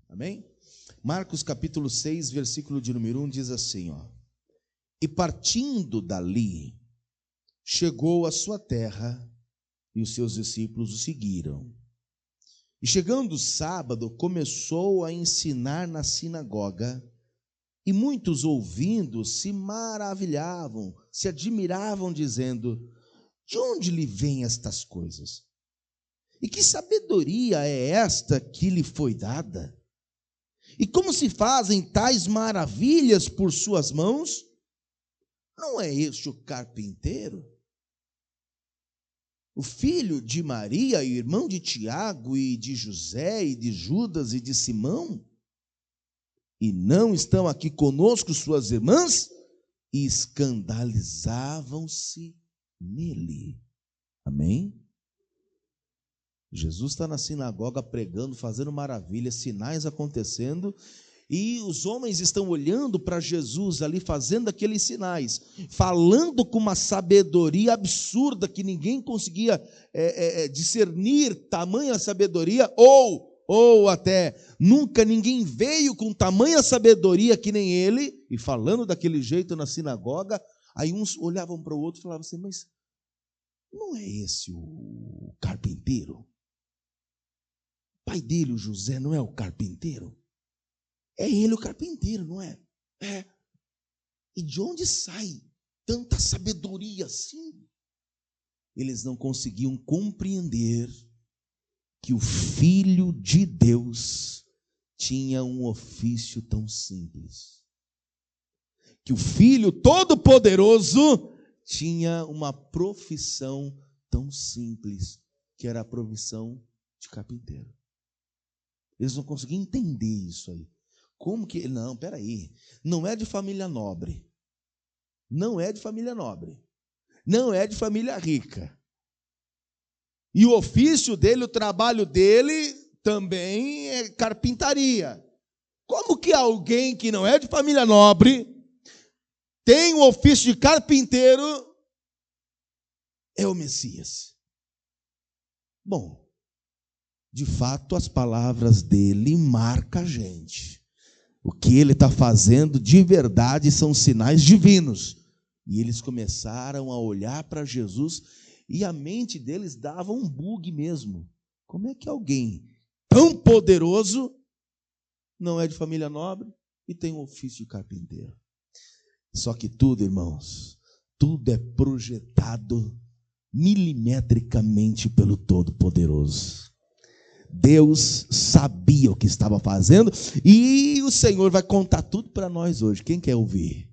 Amém? Marcos capítulo 6, versículo de número 1 diz assim, ó: E partindo dali, chegou à sua terra, e os seus discípulos o seguiram. E chegando o sábado, começou a ensinar na sinagoga, e muitos ouvindo se maravilhavam, se admiravam, dizendo: De onde lhe vêm estas coisas? E que sabedoria é esta que lhe foi dada? E como se fazem tais maravilhas por suas mãos? Não é este o carpinteiro? O filho de Maria, irmão de Tiago e de José e de Judas e de Simão? E não estão aqui conosco suas irmãs? E escandalizavam-se nele. Amém? Jesus está na sinagoga pregando, fazendo maravilhas, sinais acontecendo, e os homens estão olhando para Jesus ali, fazendo aqueles sinais, falando com uma sabedoria absurda, que ninguém conseguia discernir tamanha sabedoria, ou até nunca ninguém veio com tamanha sabedoria que nem ele, e falando daquele jeito na sinagoga. Aí uns olhavam para o outro e falavam assim: mas não é esse o carpinteiro? O pai dele, o José, não é o carpinteiro? É ele o carpinteiro, não é? É. E de onde sai tanta sabedoria assim? Eles não conseguiam compreender que o Filho de Deus tinha um ofício tão simples. Que o Filho Todo-Poderoso tinha uma profissão tão simples, que era a profissão de carpinteiro. Eles não conseguiam entender isso aí. Como que... Não, peraí. Não é de família nobre. Não é de família nobre. Não é de família rica. E o ofício dele, o trabalho dele, também é carpintaria. Como que alguém que não é de família nobre tem o ofício de carpinteiro é o Messias? Bom, de fato, as palavras dele marcam a gente. O que ele está fazendo de verdade são sinais divinos. E eles começaram a olhar para Jesus e a mente deles dava um bug mesmo. Como é que alguém tão poderoso não é de família nobre e tem um ofício de carpinteiro? Só que tudo, irmãos, tudo é projetado milimetricamente pelo Todo-Poderoso. Deus sabia o que estava fazendo e o Senhor vai contar tudo para nós hoje. Quem quer ouvir?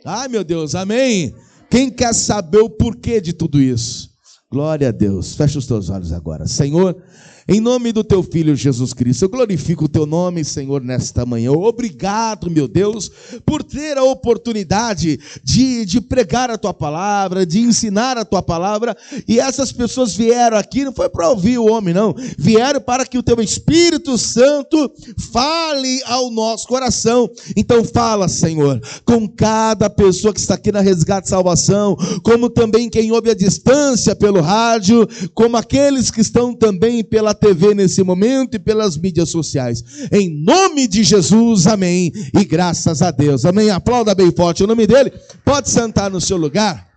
Ai, meu Deus, amém? Quem quer saber o porquê de tudo isso? Glória a Deus. Fecha os teus olhos agora. Senhor, em nome do teu Filho Jesus Cristo, eu glorifico o teu nome, Senhor, nesta manhã. Obrigado, meu Deus, por ter a oportunidade de pregar a tua palavra, de ensinar a tua palavra. E essas pessoas vieram aqui, não foi para ouvir o homem, não. Vieram para que o teu Espírito Santo fale ao nosso coração. Então fala, Senhor, com cada pessoa que está aqui na Resgate Salvação, como também quem ouve à distância pelo rádio, como aqueles que estão também pela TV nesse momento e pelas mídias sociais. Em nome de Jesus, amém. E graças a Deus, amém. Aplauda bem forte o nome dele. Pode sentar no seu lugar.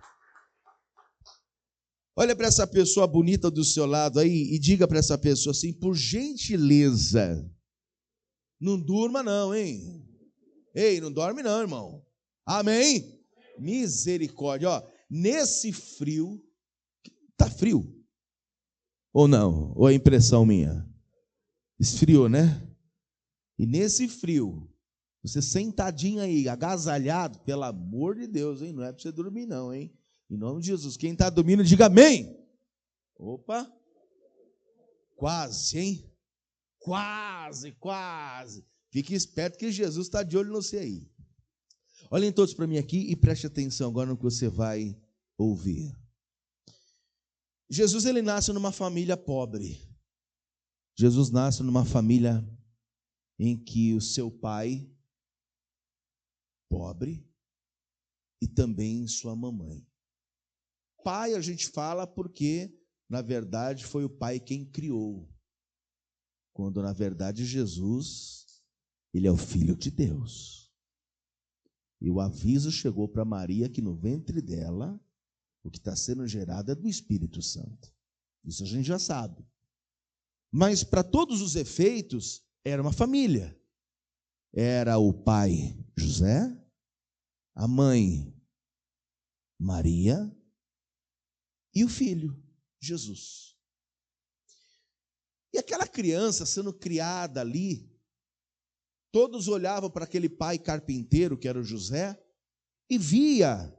Olha para essa pessoa bonita do seu lado aí e diga para essa pessoa assim: por gentileza, não durma não, hein? Ei, não dorme não, irmão. Amém? Misericórdia. Ó, nesse frio, tá frio? Ou não? Ou é impressão minha? Esfriou, né? E nesse frio, você sentadinho aí, agasalhado, pelo amor de Deus, hein? Não é para você dormir não, hein? Em nome de Jesus. Quem está dormindo, diga amém. Opa. Quase, hein? Quase, quase. Fique esperto que Jesus está de olho no você aí. Olhem todos para mim aqui e preste atenção agora no que você vai ouvir. Jesus, ele nasce numa família pobre. Jesus nasce numa família em que o seu pai, pobre, e também sua mamãe. Pai a gente fala porque, na verdade, foi o pai quem criou. Quando, na verdade, Jesus Ele é o Filho de Deus. E o aviso chegou para Maria que no ventre dela, o que está sendo gerado é do Espírito Santo. Isso a gente já sabe. Mas para todos os efeitos, era uma família. Era o pai José, a mãe Maria e o filho Jesus. E aquela criança sendo criada ali, todos olhavam para aquele pai carpinteiro, que era o José, e via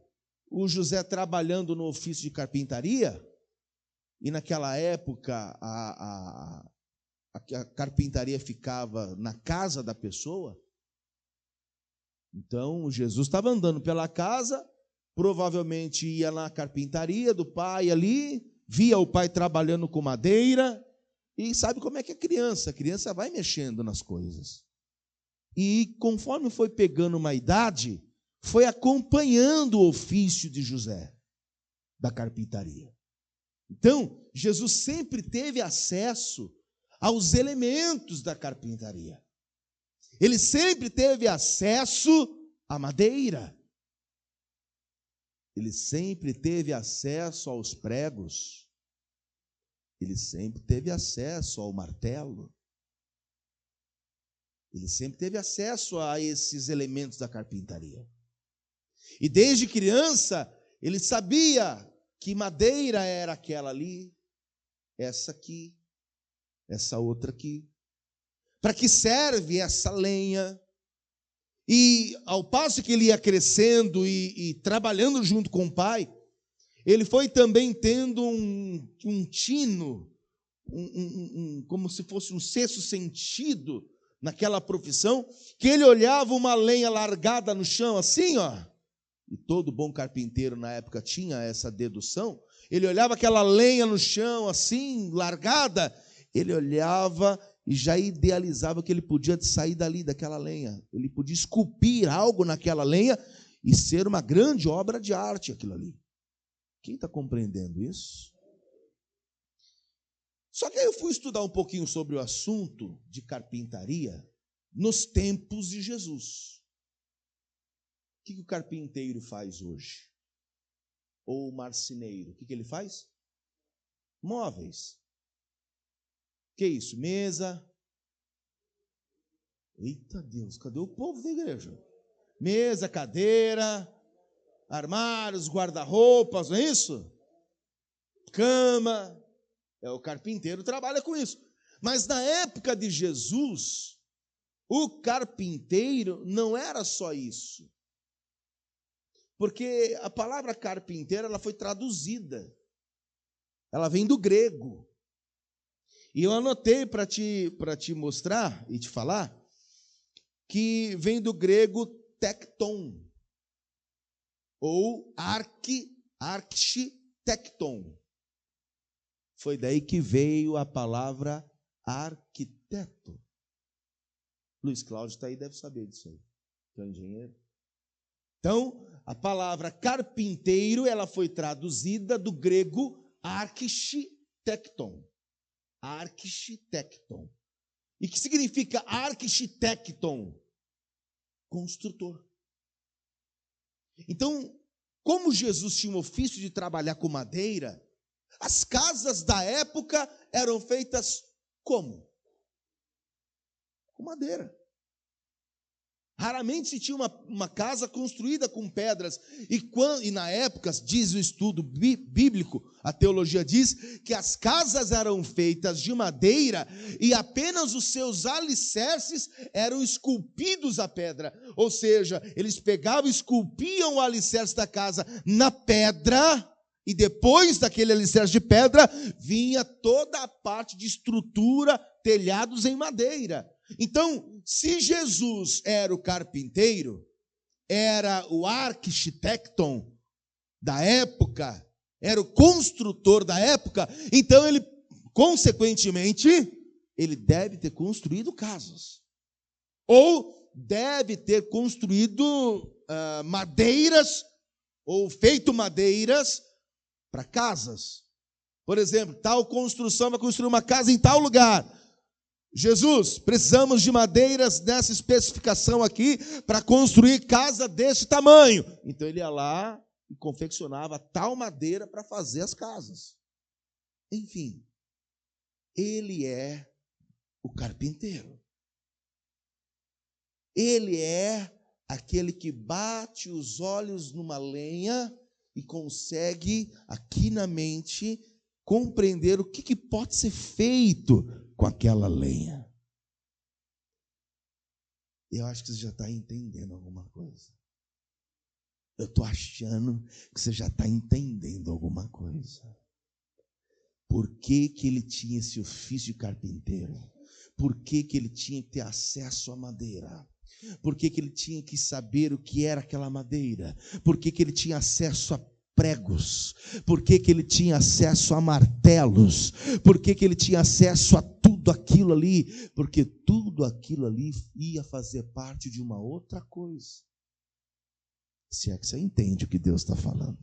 o José trabalhando no ofício de carpintaria, e naquela época a carpintaria ficava na casa da pessoa. Então Jesus estava andando pela casa, provavelmente ia na carpintaria do pai ali, via o pai trabalhando com madeira, e sabe como é que é criança? A criança vai mexendo nas coisas. E conforme foi pegando uma idade, foi acompanhando o ofício de José, da carpintaria. Então, Jesus sempre teve acesso aos elementos da carpintaria. Ele sempre teve acesso à madeira. Ele sempre teve acesso aos pregos. Ele sempre teve acesso ao martelo. Ele sempre teve acesso a esses elementos da carpintaria. E desde criança, ele sabia que madeira era aquela ali, essa aqui, essa outra aqui. Para que serve essa lenha? E ao passo que ele ia crescendo e trabalhando junto com o pai, ele foi também tendo um tino, como se fosse um sexto sentido naquela profissão, que ele olhava uma lenha largada no chão, assim, ó, e todo bom carpinteiro na época tinha essa dedução, ele olhava aquela lenha no chão, assim, largada, ele olhava e já idealizava que ele podia sair dali, daquela lenha, ele podia esculpir algo naquela lenha e ser uma grande obra de arte aquilo ali. Quem está compreendendo isso? Só que aí eu fui estudar um pouquinho sobre o assunto de carpintaria nos tempos de Jesus. O que o carpinteiro faz hoje? Ou o marceneiro, o que ele faz? Móveis. Que isso? Mesa. Eita Deus, cadê o povo da igreja? Mesa, cadeira, armários, guarda-roupas, não é isso? Cama. O carpinteiro trabalha com isso. Mas na época de Jesus, o carpinteiro não era só isso. Porque a palavra carpinteiro, ela foi traduzida. Ela vem do grego. E eu anotei para te mostrar e te falar que vem do grego tecton, ou arquitecton. Foi daí que veio a palavra arquiteto. Luiz Cláudio está aí, deve saber disso aí, que é um engenheiro. Então, a palavra carpinteiro, ela foi traduzida do grego arquitecton. Arquitecton. E que significa arquitecton? Construtor. Então, como Jesus tinha o ofício de trabalhar com madeira, as casas da época eram feitas como? Com madeira. Raramente se tinha uma casa construída com pedras. E na época, diz o estudo bíblico, a teologia diz, que as casas eram feitas de madeira e apenas os seus alicerces eram esculpidos à pedra. Ou seja, eles pegavam e esculpiam o alicerce da casa na pedra, e depois daquele alicerce de pedra, vinha toda a parte de estrutura, telhados em madeira. Então, se Jesus era o carpinteiro, era o arquitecton da época, era o construtor da época, então ele, consequentemente, ele deve ter construído casas. Ou deve ter construído madeiras, ou feito madeiras para casas. Por exemplo, tal construção vai construir uma casa em tal lugar. Jesus, precisamos de madeiras nessa especificação aqui para construir casa desse tamanho. Então ele ia lá e confeccionava tal madeira para fazer as casas. Enfim, ele é o carpinteiro. Ele é aquele que bate os olhos numa lenha e consegue aqui na mente compreender o que pode ser feito com aquela lenha. Eu acho que você já está entendendo alguma coisa. Eu estou achando que você já está entendendo alguma coisa. Por que ele tinha esse ofício de carpinteiro? Por que ele tinha que ter acesso à madeira? Por que ele tinha que saber o que era aquela madeira? Por que ele tinha acesso a pregos? Por que ele tinha acesso a martelos? Por que ele tinha acesso a tudo aquilo ali? Porque tudo aquilo ali ia fazer parte de uma outra coisa. Se é que você entende o que Deus está falando.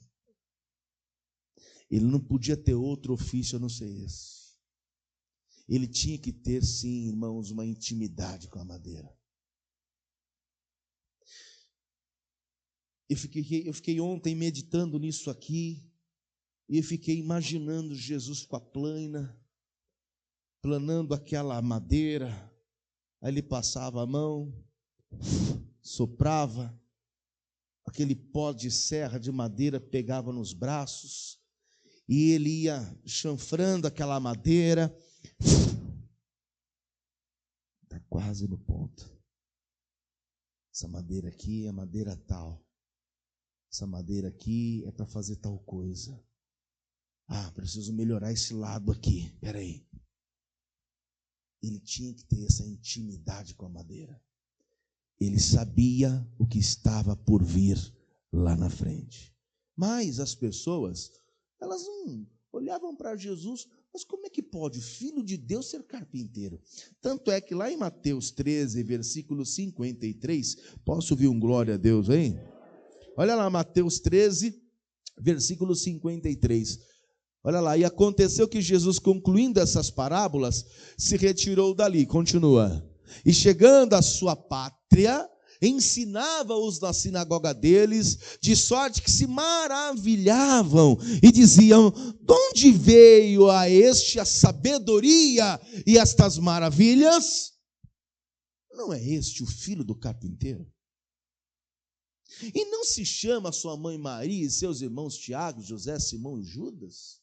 Ele não podia ter outro ofício a não ser esse. Ele tinha que ter, sim, irmãos, uma intimidade com a madeira. Eu fiquei ontem meditando nisso aqui, e eu fiquei imaginando Jesus com a plana, planando aquela madeira, aí ele passava a mão, soprava, aquele pó de serra de madeira pegava nos braços, e ele ia chanfrando aquela madeira, está quase no ponto. Essa madeira aqui é madeira tal. Essa madeira aqui é para fazer tal coisa. Preciso melhorar esse lado aqui. Espera aí. Ele tinha que ter essa intimidade com a madeira. Ele sabia o que estava por vir lá na frente. Mas as pessoas, elas não olhavam para Jesus, mas como é que pode o Filho de Deus ser carpinteiro? Tanto é que lá em Mateus 13, versículo 53, posso ouvir um glória a Deus aí? Olha lá, Mateus 13, versículo 53. Olha lá, e aconteceu que Jesus, concluindo essas parábolas, se retirou dali, continua. E chegando à sua pátria, ensinava-os na sinagoga deles, de sorte que se maravilhavam e diziam: de onde veio a este a sabedoria e estas maravilhas? Não é este o filho do carpinteiro? E não se chama sua mãe Maria e seus irmãos Tiago, José, Simão e Judas?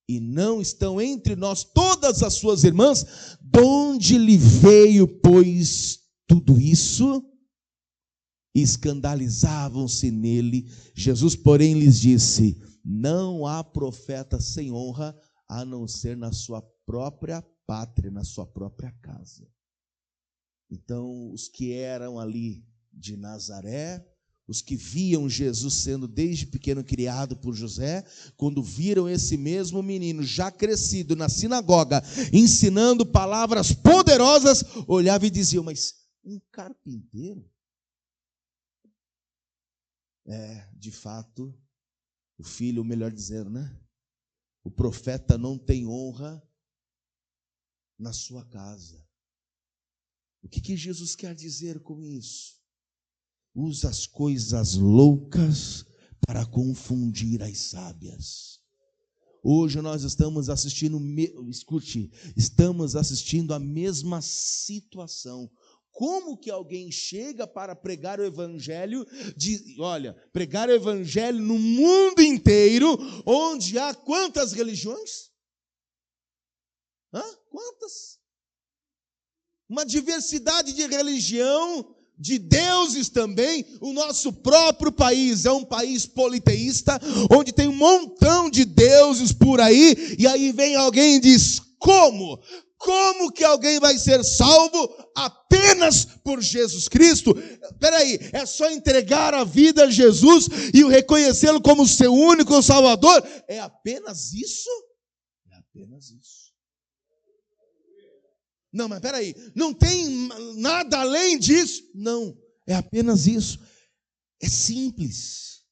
E não estão entre nós todas as suas irmãs? De onde lhe veio, pois, tudo isso? E escandalizavam-se nele. Jesus, porém, lhes disse: não há profeta sem honra, a não ser na sua própria pátria, na sua própria casa. Então, os que eram ali de Nazaré, os que viam Jesus sendo desde pequeno criado por José, quando viram esse mesmo menino já crescido na sinagoga, ensinando palavras poderosas, olhavam e diziam: mas um carpinteiro? De fato, o filho, melhor dizendo, né? O profeta não tem honra na sua casa. O que Jesus quer dizer com isso? Usa as coisas loucas para confundir as sábias. Hoje nós estamos assistindo, estamos assistindo a mesma situação. Como que alguém chega para pregar o evangelho, pregar o evangelho no mundo inteiro, onde há quantas religiões? Quantas? Uma diversidade de religião, de deuses também. O nosso próprio país é um país politeísta, onde tem um montão de deuses por aí, e aí vem alguém e diz: como? Como que alguém vai ser salvo apenas por Jesus Cristo? Peraí, é só entregar a vida a Jesus e o reconhecê-lo como seu único Salvador? É apenas isso? É apenas isso. Não, mas peraí, não tem nada além disso? Não, é apenas isso. É simples.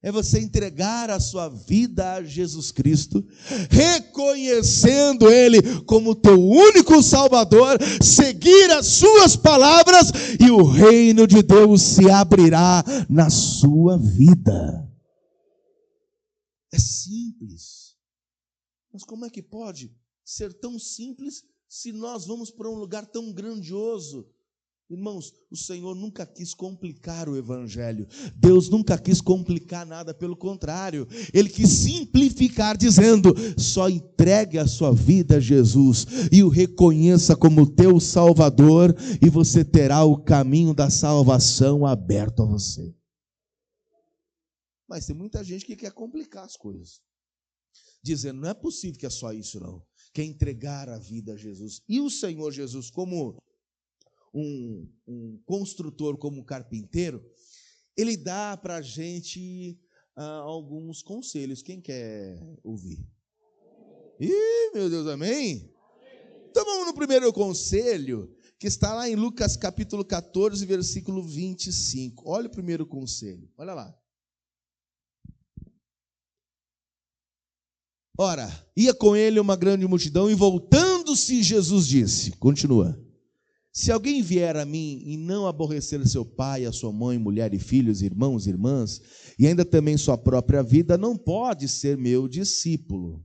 É você entregar a sua vida a Jesus Cristo, reconhecendo Ele como teu único Salvador, seguir as suas palavras e o reino de Deus se abrirá na sua vida. É simples. Mas como é que pode ser tão simples se nós vamos para um lugar tão grandioso? Irmãos, o Senhor nunca quis complicar o Evangelho. Deus nunca quis complicar nada, pelo contrário. Ele quis simplificar, dizendo: só entregue a sua vida a Jesus e o reconheça como teu Salvador, e você terá o caminho da salvação aberto a você. Mas tem muita gente que quer complicar as coisas, dizendo: não é possível que é só isso, não. Quer entregar a vida a Jesus. E o Senhor Jesus, como um construtor, como um carpinteiro, ele dá para a gente alguns conselhos. Quem quer ouvir? Ih, meu Deus, amém? Então vamos no primeiro conselho, que está lá em Lucas capítulo 14, versículo 25. Olha o primeiro conselho, olha lá. Ora, ia com ele uma grande multidão, e voltando-se Jesus disse, continua: se alguém vier a mim e não aborrecer seu pai, a sua mãe, mulher e filhos, irmãos e irmãs, e ainda também sua própria vida, não pode ser meu discípulo.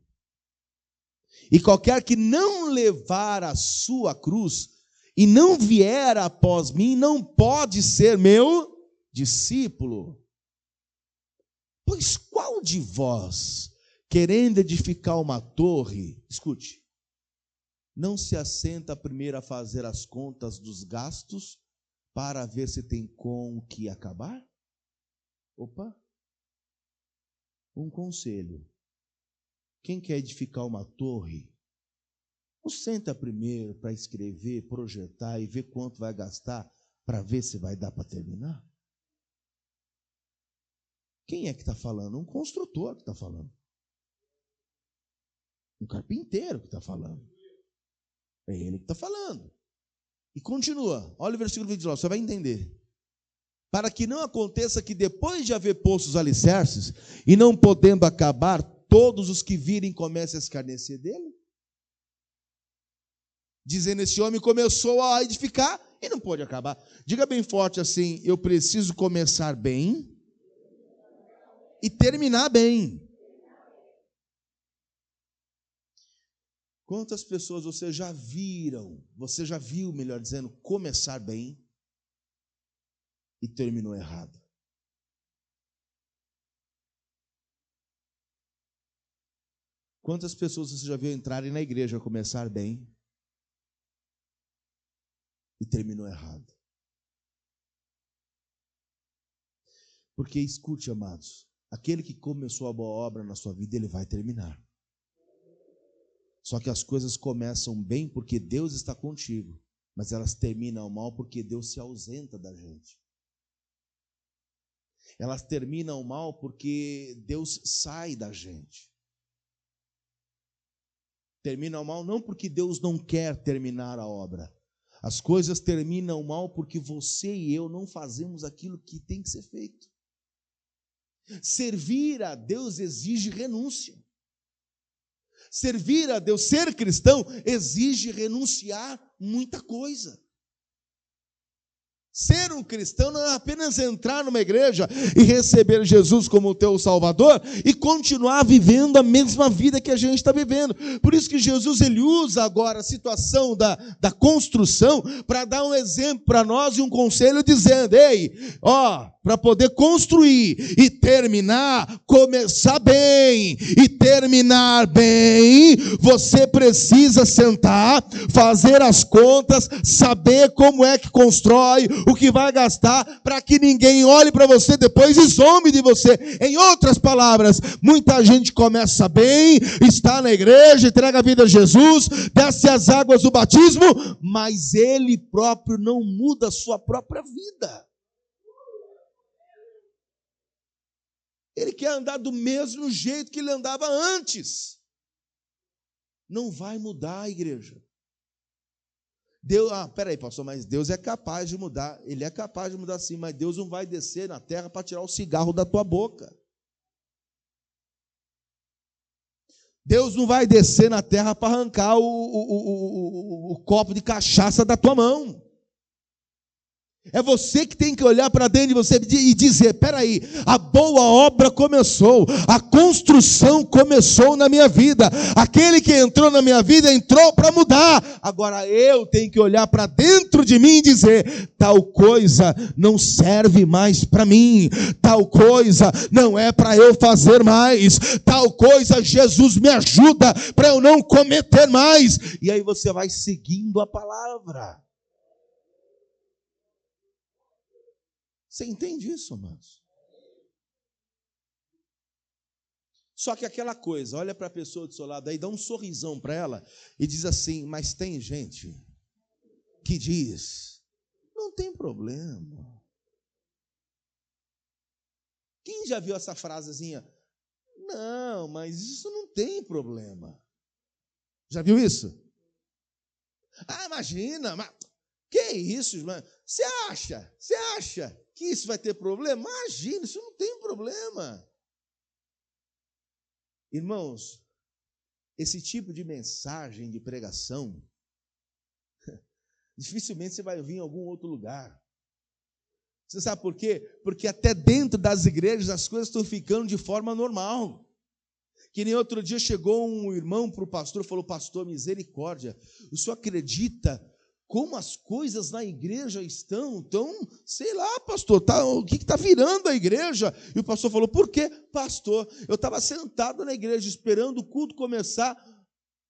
E qualquer que não levar a sua cruz e não vier após mim, não pode ser meu discípulo. Pois qual de vós, querendo edificar uma torre, escute, não se assenta primeiro a fazer as contas dos gastos para ver se tem com o que acabar? Opa! Um conselho. Quem quer edificar uma torre, não senta primeiro para escrever, projetar e ver quanto vai gastar para ver se vai dar para terminar? Quem é que está falando? Um construtor que está falando. Um carpinteiro que está falando. É ele que está falando. E continua, olha o versículo 29, você vai entender. Para que não aconteça que depois de haver posto os alicerces, e não podendo acabar, todos os que virem comecem a escarnecer dele. Dizendo, esse homem começou a edificar e não pode acabar. Diga bem forte assim: eu preciso começar bem e terminar bem. Quantas pessoas você já viu, melhor dizendo, começar bem e terminou errado? Quantas pessoas você já viu entrarem na igreja, começar bem e terminou errado? Porque escute, amados, aquele que começou a boa obra na sua vida, ele vai terminar. Só que as coisas começam bem porque Deus está contigo, mas elas terminam mal porque Deus se ausenta da gente. Elas terminam mal porque Deus sai da gente. Terminam mal não porque Deus não quer terminar a obra. As coisas terminam mal porque você e eu não fazemos aquilo que tem que ser feito. Servir a Deus exige renúncia. Servir a Deus, ser cristão, exige renunciar muita coisa. Ser um cristão não é apenas entrar numa igreja e receber Jesus como teu Salvador e continuar vivendo a mesma vida que a gente está vivendo. Por isso que Jesus, ele usa agora a situação da construção para dar um exemplo para nós e um conselho dizendo, ei, para poder construir e terminar, começar bem e terminar bem, você precisa sentar, fazer as contas, saber como é que constrói, o que vai gastar, para que ninguém olhe para você depois e zombe de você. Em outras palavras, muita gente começa bem, está na igreja, entrega a vida a Jesus, desce as águas do batismo, mas ele próprio não muda a sua própria vida. Ele quer andar do mesmo jeito que ele andava antes. Não vai mudar a igreja. Deus, peraí, pastor, mas Deus é capaz de mudar. Ele é capaz de mudar sim, mas Deus não vai descer na terra para tirar o cigarro da tua boca. Deus não vai descer na terra para arrancar o copo de cachaça da tua mão. É você que tem que olhar para dentro de você e dizer: peraí, a boa obra começou, a construção começou na minha vida, aquele que entrou na minha vida entrou para mudar, agora eu tenho que olhar para dentro de mim e dizer: tal coisa não serve mais para mim, tal coisa não é para eu fazer mais, tal coisa Jesus me ajuda para eu não cometer mais, e aí você vai seguindo a palavra. Você entende isso, amados? Só que aquela coisa, olha para a pessoa do seu lado aí, dá um sorrisão para ela e diz assim: mas tem gente que diz, não tem problema. Quem já viu essa frasezinha? Não, mas isso não tem problema. Já viu isso? Ah, imagina, mas que isso, irmão? Você acha que isso vai ter problema? Imagina, isso não tem problema. Irmãos, esse tipo de mensagem de pregação, dificilmente você vai ouvir em algum outro lugar. Você sabe por quê? Porque até dentro das igrejas as coisas estão ficando de forma normal. Que nem outro dia chegou um irmão para o pastor e falou: pastor, misericórdia, o senhor acredita como as coisas na igreja estão? Sei lá, pastor, o que está virando a igreja? E o pastor falou: por quê? Pastor, eu estava sentado na igreja esperando o culto começar.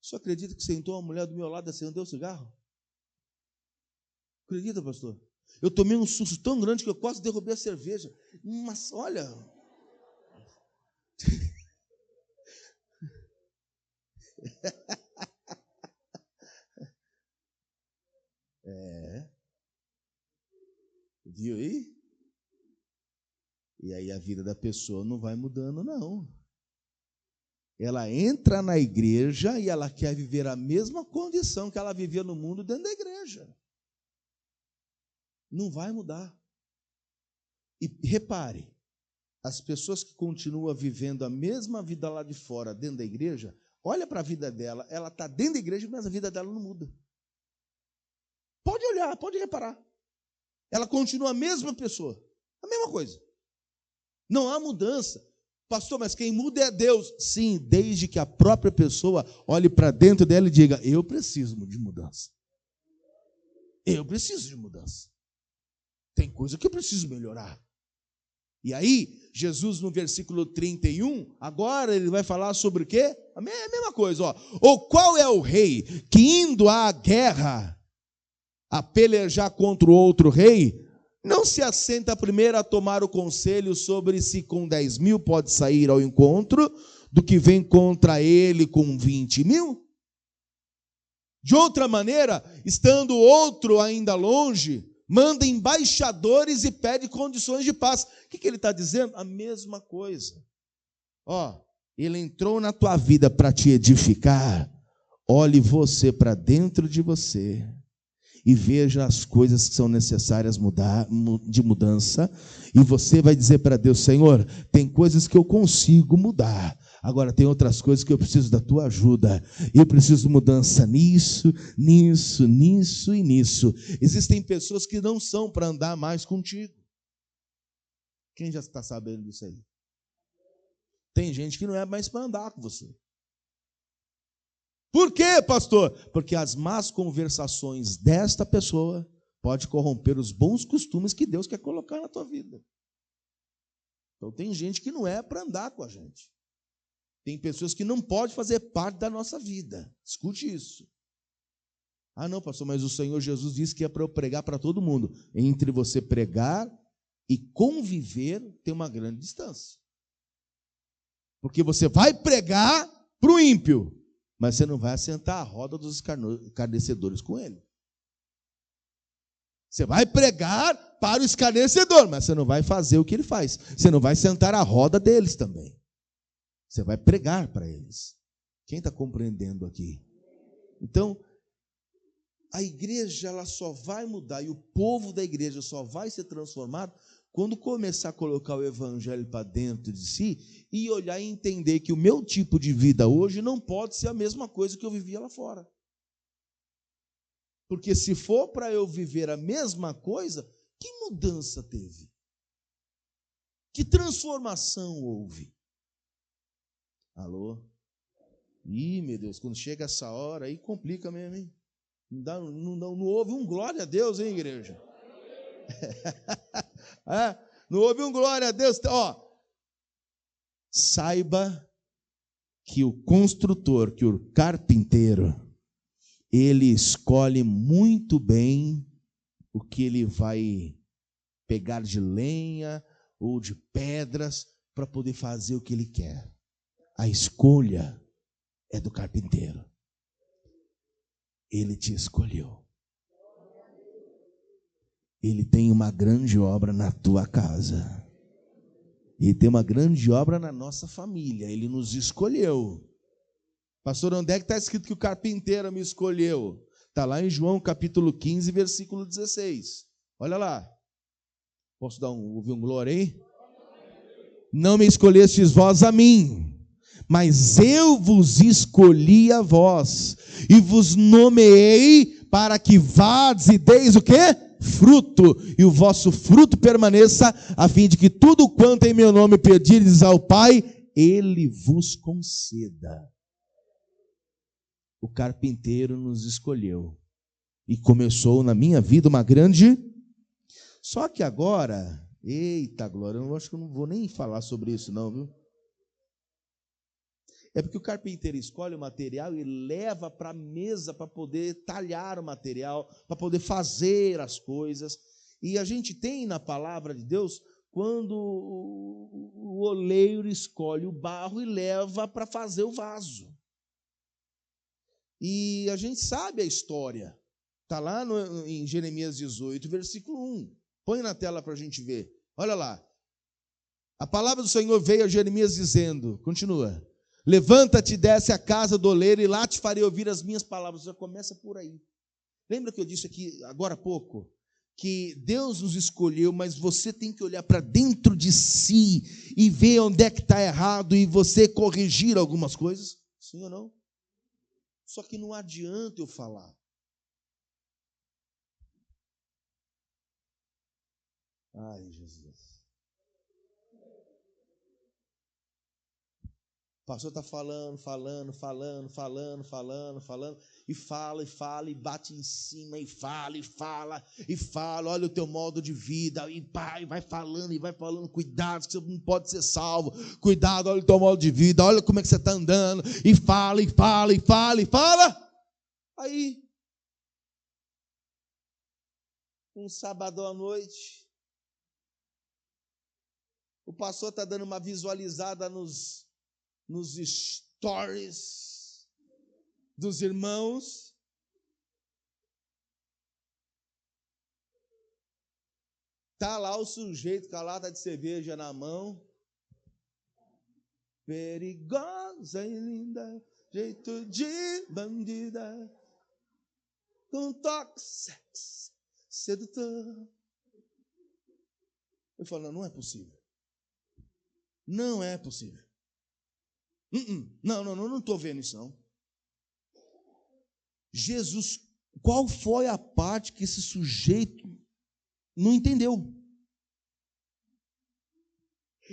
O senhor acredita que sentou uma mulher do meu lado e acendeu o cigarro? Acredita, pastor? Eu tomei um susto tão grande que eu quase derrubei a cerveja. Mas, olha... Viu aí? E aí a vida da pessoa não vai mudando, não. Ela entra na igreja e ela quer viver a mesma condição que ela vivia no mundo dentro da igreja. Não vai mudar. E repare, as pessoas que continuam vivendo a mesma vida lá de fora, dentro da igreja, olha para a vida dela, ela está dentro da igreja, mas a vida dela não muda. Pode olhar, pode reparar. Ela continua a mesma pessoa, a mesma coisa. Não há mudança. Pastor, mas quem muda é Deus. Sim, desde que a própria pessoa olhe para dentro dela e diga: eu preciso de mudança. Eu preciso de mudança. Tem coisa que eu preciso melhorar. E aí, Jesus no versículo 31, agora ele vai falar sobre o quê? A mesma coisa, ó. Ou qual é o rei que indo à guerra a pelejar contra o outro rei, não se assenta primeiro a tomar o conselho sobre se com 10.000 pode sair ao encontro, do que vem contra ele com 20.000? De outra maneira, estando outro ainda longe, manda embaixadores e pede condições de paz. O que ele está dizendo? A mesma coisa. Ó, ele entrou na tua vida para te edificar. Olhe você para dentro de você e veja as coisas que são necessárias de mudança, e você vai dizer para Deus: Senhor, tem coisas que eu consigo mudar, agora tem outras coisas que eu preciso da tua ajuda, eu preciso de mudança nisso e nisso. Existem pessoas que não são para andar mais contigo. Quem já está sabendo disso aí? Tem gente que não é mais para andar com você. Por quê, pastor? Porque as más conversações desta pessoa podem corromper os bons costumes que Deus quer colocar na tua vida. Então tem gente que não é para andar com a gente. Tem pessoas que não podem fazer parte da nossa vida. Escute isso. Ah, não, pastor, mas o Senhor Jesus disse que é para eu pregar para todo mundo. Entre você pregar e conviver tem uma grande distância. Porque você vai pregar para o ímpio, mas você não vai assentar a roda dos escarnecedores com ele. Você vai pregar para o escarnecedor, mas você não vai fazer o que ele faz. Você não vai sentar a roda deles também. Você vai pregar para eles. Quem está compreendendo aqui? Então, a igreja ela só vai mudar e o povo da igreja só vai ser transformado quando começar a colocar o evangelho para dentro de si e olhar e entender que o meu tipo de vida hoje não pode ser a mesma coisa que eu vivia lá fora. Porque se for para eu viver a mesma coisa, que mudança teve? Que transformação houve? Alô? Ih, meu Deus, quando chega essa hora aí complica mesmo, hein? Não houve um glória a Deus, hein, igreja? Não houve um glória a Deus. Ó, saiba que o construtor, que o carpinteiro, ele escolhe muito bem o que ele vai pegar de lenha ou de pedras para poder fazer o que ele quer. A escolha é do carpinteiro. Ele te escolheu. Ele tem uma grande obra na tua casa. Ele tem uma grande obra na nossa família. Ele nos escolheu. Pastor, onde é que está escrito que o carpinteiro me escolheu? Está lá em João capítulo 15, versículo 16. Olha lá. Posso ouvir um glória aí? Não me escolhestes vós a mim, mas eu vos escolhi a vós, e vos nomeei para que vades e deis o quê? Fruto, e o vosso fruto permaneça, a fim de que tudo quanto em meu nome pedirdes ao Pai, Ele vos conceda. O carpinteiro nos escolheu, e começou na minha vida uma grande... Só que agora, eita glória, eu acho que eu não vou nem falar sobre isso não, viu? É porque o carpinteiro escolhe o material e leva para a mesa para poder talhar o material, para poder fazer as coisas. E a gente tem na palavra de Deus, quando o oleiro escolhe o barro e leva para fazer o vaso. E a gente sabe a história. Está lá em Jeremias 18, versículo 1. Põe na tela para a gente ver. Olha lá. A palavra do Senhor veio a Jeremias dizendo, continua: levanta-te e desce à casa do oleiro, e lá te farei ouvir as minhas palavras. Já começa por aí. Lembra que eu disse aqui agora há pouco? Que Deus nos escolheu, mas você tem que olhar para dentro de si e ver onde é que está errado e você corrigir algumas coisas? Sim ou não? Só que não adianta eu falar. Ai, Jesus. O pastor está falando, e fala, e bate em cima, e fala, olha o teu modo de vida, e vai falando, cuidado, que você não pode ser salvo, cuidado, olha o teu modo de vida, olha como é que você está andando, e fala. Aí, um sábado à noite, o pastor está dando uma visualizada nos stories dos irmãos. Tá lá o sujeito com a lata de cerveja na mão. Perigosa e linda, jeito de bandida, com toque sexy, sedutor. Eu falo, não é possível. Não é possível. Não estou vendo isso não. Jesus, qual foi a parte que esse sujeito não entendeu?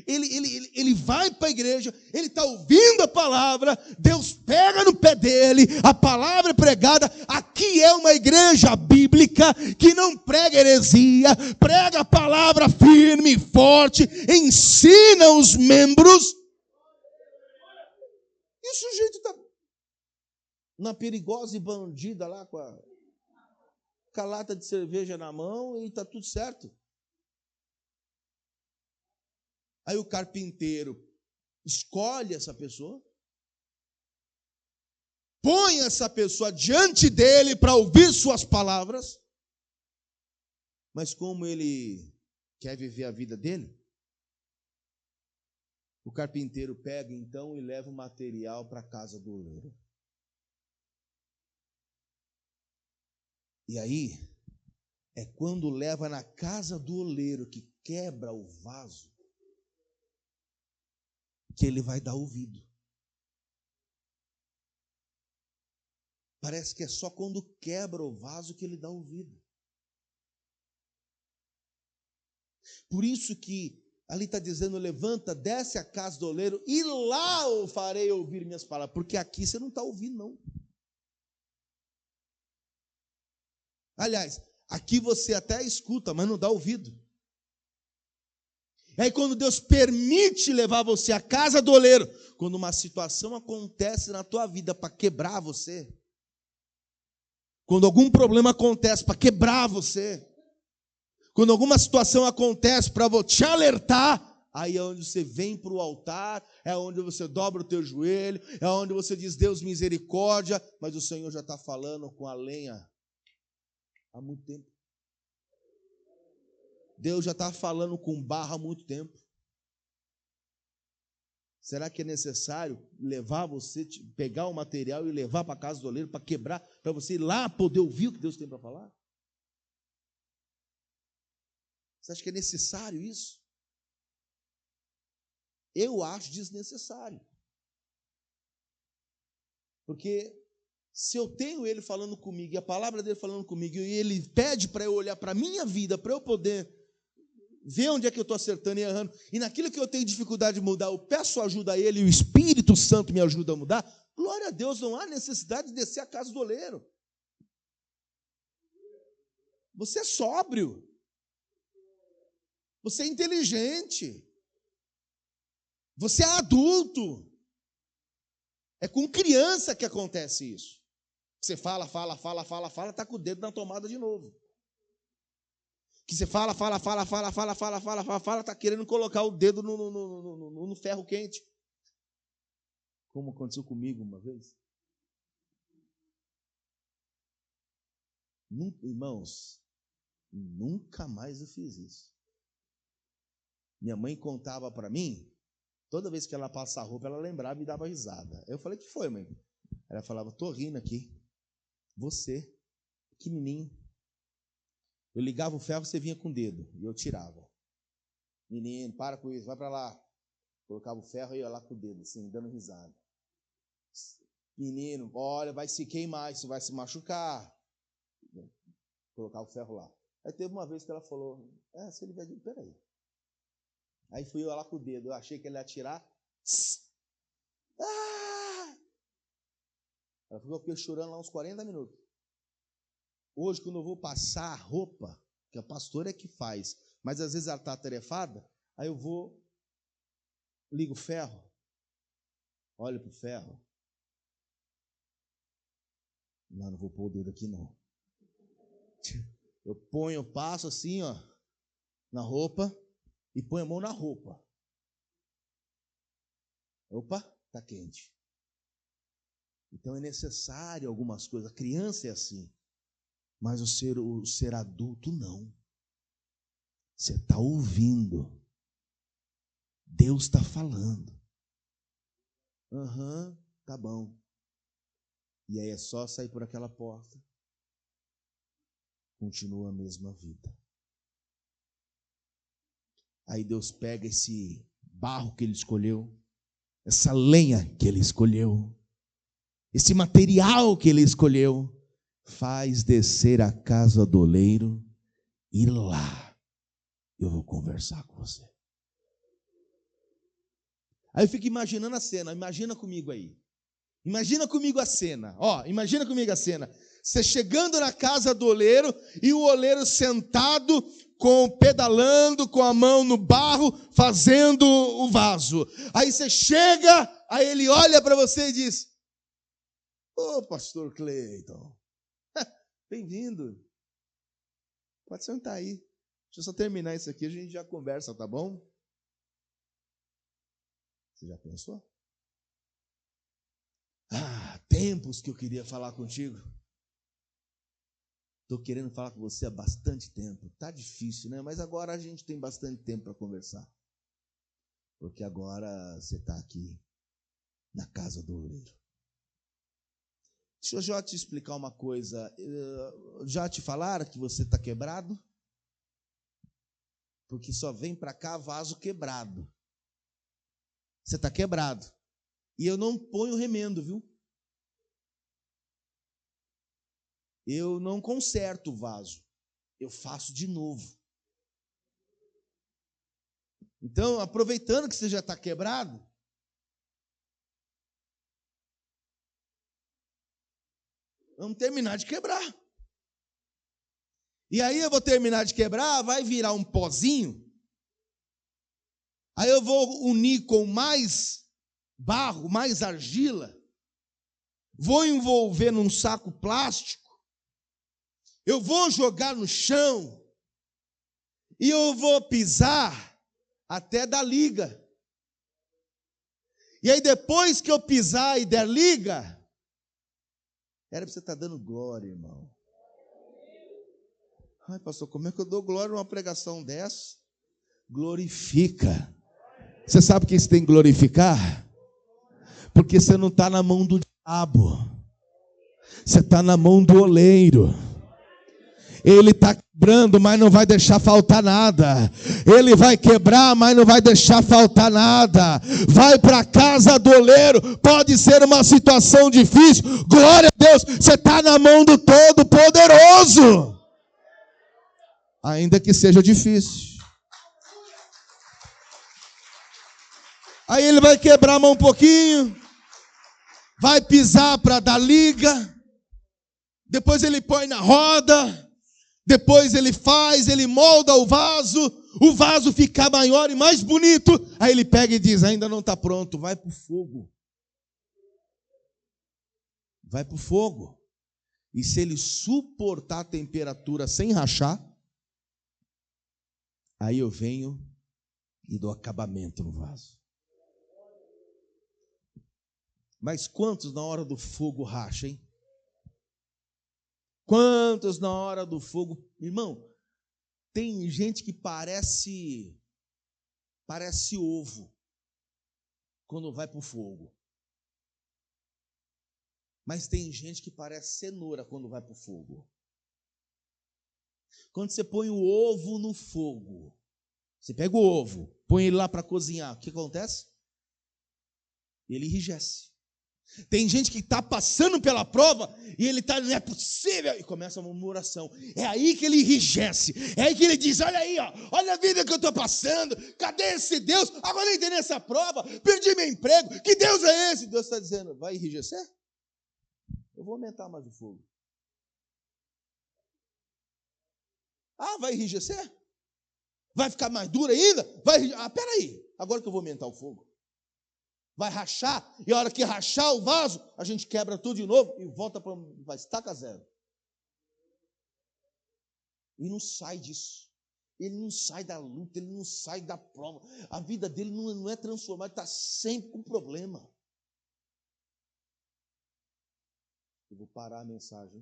Ele vai para a igreja, ele está ouvindo a palavra, Deus pega no pé dele, a palavra é pregada. Aqui é uma igreja bíblica que não prega heresia, prega a palavra firme e forte, ensina os membros. E o sujeito está na perigosa e bandida lá com a lata de cerveja na mão e está tudo certo. Aí o carpinteiro escolhe essa pessoa, põe essa pessoa diante dele para ouvir suas palavras, mas como ele quer viver a vida dele, o carpinteiro pega então e leva o material para a casa do oleiro. E aí, É quando leva na casa do oleiro que quebra o vaso, que ele vai dar ouvido. Parece que é só quando quebra o vaso que ele dá ouvido. Por isso que ali está dizendo, levanta, desce à casa do oleiro, e lá eu farei ouvir minhas palavras. Porque aqui você não está ouvindo, não. Aliás, aqui você até escuta, mas não dá ouvido. E aí quando Deus permite levar você à casa do oleiro, quando uma situação acontece na tua vida para quebrar você, quando algum problema acontece para quebrar você, quando alguma situação acontece para te alertar, aí é onde você vem para o altar, é onde você dobra o teu joelho, é onde você diz, Deus misericórdia, mas o Senhor já está falando com a lenha há muito tempo. Deus já está falando com barro há muito tempo. Será que é necessário levar você, pegar o material e levar para a casa do oleiro, para quebrar, para você ir lá poder ouvir o que Deus tem para falar? Você acha que é necessário isso? Eu acho desnecessário. Porque se eu tenho ele falando comigo, e a palavra dele falando comigo, e ele pede para eu olhar para a minha vida, para eu poder ver onde é que eu estou acertando e errando, e naquilo que eu tenho dificuldade de mudar, eu peço ajuda a ele, e o Espírito Santo me ajuda a mudar, glória a Deus, não há necessidade de descer a casa do oleiro. Você é sóbrio. Você é inteligente. Você é adulto. É com criança que acontece isso. Você fala, está com o dedo na tomada de novo. Que você fala, está querendo colocar o dedo no ferro quente. Como aconteceu comigo uma vez. Irmãos, nunca mais eu fiz isso. Minha mãe contava para mim, toda vez que ela passa a roupa, ela lembrava e dava risada. Eu falei, o que foi, mãe? Ela falava, tô rindo aqui. Você, pequenininho. Eu ligava o ferro, você vinha com o dedo. E eu tirava. Menino, para com isso, vai para lá. Colocava o ferro e ia lá com o dedo, assim, dando risada. Menino, olha, vai se queimar, isso vai se machucar. Colocar o ferro lá. Aí teve uma vez que ela falou, se ele vai dizer, peraí. Aí fui eu lá com o dedo, eu achei que ele ia atirar. Ela ficou chorando lá uns 40 minutos. Hoje, quando eu vou passar a roupa, que a pastora é que faz, mas às vezes ela está atarefada, aí eu vou, ligo o ferro, olho para o ferro. Não vou pôr o dedo aqui não. Eu passo assim, ó, na roupa e ponho a mão na roupa. Opa, tá quente. Então é necessário algumas coisas. A criança é assim, mas o ser adulto não. Você está ouvindo. Deus está falando. Tá bom. E aí é só sair por aquela porta. Continua a mesma vida. Aí Deus pega esse barro que ele escolheu, essa lenha que ele escolheu, esse material que ele escolheu, faz descer a casa do oleiro e lá eu vou conversar com você. Aí eu fico imaginando a cena, imagina comigo aí. Imagina comigo a cena, imagina comigo a cena. Você chegando na casa do oleiro e o oleiro sentado, pedalando com a mão no barro, fazendo o vaso. Aí você chega, aí ele olha para você e diz, pastor Cleiton, bem-vindo. Pode sentar aí. Deixa eu só terminar isso aqui, a gente já conversa, tá bom? Você já pensou? Tempos que eu queria falar contigo. Estou querendo falar com você há bastante tempo. Está difícil, né? Mas agora a gente tem bastante tempo para conversar. Porque agora você está aqui na casa do oleiro. Deixa eu já te explicar uma coisa. Já te falaram que você está quebrado? Porque só vem para cá vaso quebrado. Você está quebrado. E eu não ponho remendo, viu? Eu não conserto o vaso. Eu faço de novo. Então, aproveitando que você já está quebrado, vamos terminar de quebrar. E aí eu vou terminar de quebrar, vai virar um pozinho. Aí eu vou unir com mais barro, mais argila. Vou envolver num saco plástico. Eu vou jogar no chão. E eu vou pisar até dar liga. E aí depois que eu pisar e der liga, era para você estar dando glória, irmão. Ai, pastor, como é que eu dou glória numa pregação dessa? Glorifica. Você sabe que você tem que glorificar? Porque você não está na mão do diabo. Você está na mão do oleiro. Ele está quebrando, mas não vai deixar faltar nada. Ele vai quebrar, mas não vai deixar faltar nada. Vai para a casa do oleiro. Pode ser uma situação difícil. Glória a Deus, você está na mão do Todo-Poderoso. Ainda que seja difícil. Aí ele vai quebrar a mão um pouquinho. Vai pisar para dar liga. Depois ele põe na roda. Depois ele molda o vaso fica maior e mais bonito. Aí ele pega e diz, ainda não está pronto, vai para o fogo. Vai para o fogo. E se ele suportar a temperatura sem rachar, aí eu venho e dou acabamento no vaso. Mas quantos na hora do fogo racham, hein? Quantos na hora do fogo? Irmão, tem gente que parece ovo quando vai para o fogo. Mas tem gente que parece cenoura quando vai para o fogo. Quando você põe o ovo no fogo, você pega o ovo, põe ele lá para cozinhar, o que acontece? Ele enrijece. Tem gente que está passando pela prova e ele está, não é possível, e começa uma murmuração. É aí que ele enrijece, é aí que ele diz, olha aí, ó, olha a vida que eu estou passando, cadê esse Deus? Agora eu entrei nessa prova, perdi meu emprego, que Deus é esse? Deus está dizendo, vai enrijecer? Eu vou aumentar mais o fogo. Ah, vai enrijecer? Vai ficar mais duro ainda? Peraí, agora que eu vou aumentar o fogo. Vai rachar, e a hora que rachar o vaso, a gente quebra tudo de novo e volta para estaca zero. E não sai disso. Ele não sai da luta, ele não sai da prova. A vida dele não é transformada, está sempre com problema. Eu vou parar a mensagem.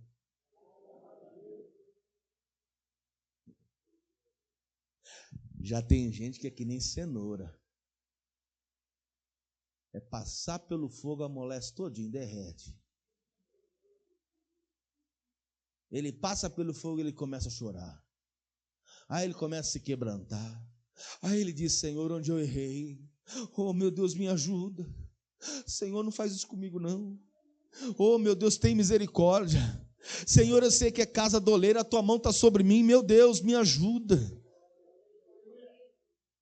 Já tem gente que é que nem cenoura. É passar pelo fogo, amolece todinho, derrete. Ele passa pelo fogo e ele começa a chorar. Aí ele começa a se quebrantar. Aí ele diz, Senhor, onde eu errei? Oh, meu Deus, me ajuda. Senhor, não faz isso comigo, não. Oh, meu Deus, tem misericórdia. Senhor, eu sei que é casa doleira, a tua mão está sobre mim. Meu Deus, me ajuda.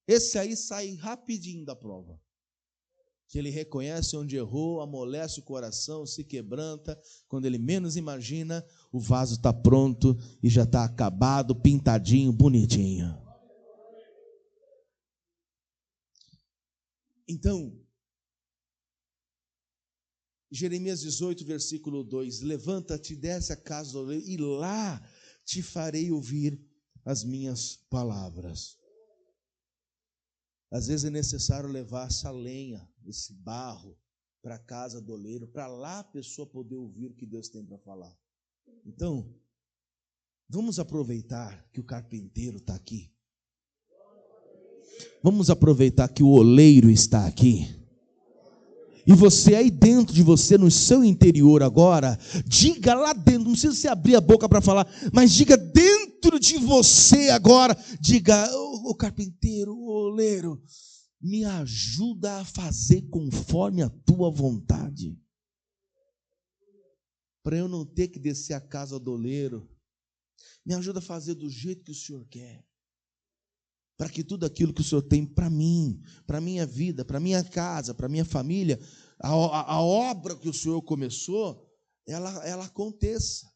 Esse aí sai rapidinho da prova. Que ele reconhece onde errou, amolece o coração, se quebranta. Quando ele menos imagina, o vaso está pronto e já está acabado, pintadinho, bonitinho. Então, Jeremias 18, versículo 2, levanta-te, desce a casa do oleiro, e lá te farei ouvir as minhas palavras. Às vezes é necessário levar essa lenha, esse barro, para a casa do oleiro, para lá a pessoa poder ouvir o que Deus tem para falar. Então, vamos aproveitar que o carpinteiro está aqui. Vamos aproveitar que o oleiro está aqui. E você aí dentro de você, no seu interior agora, diga lá dentro, não precisa você abrir a boca para falar, mas diga dentro de você agora, diga, ô carpinteiro, ô oleiro, me ajuda a fazer conforme a tua vontade. Para eu não ter que descer a casa do oleiro, me ajuda a fazer do jeito que o Senhor quer. Para que tudo aquilo que o Senhor tem para mim, para a minha vida, para a minha casa, para a minha família, a obra que o Senhor começou, ela aconteça.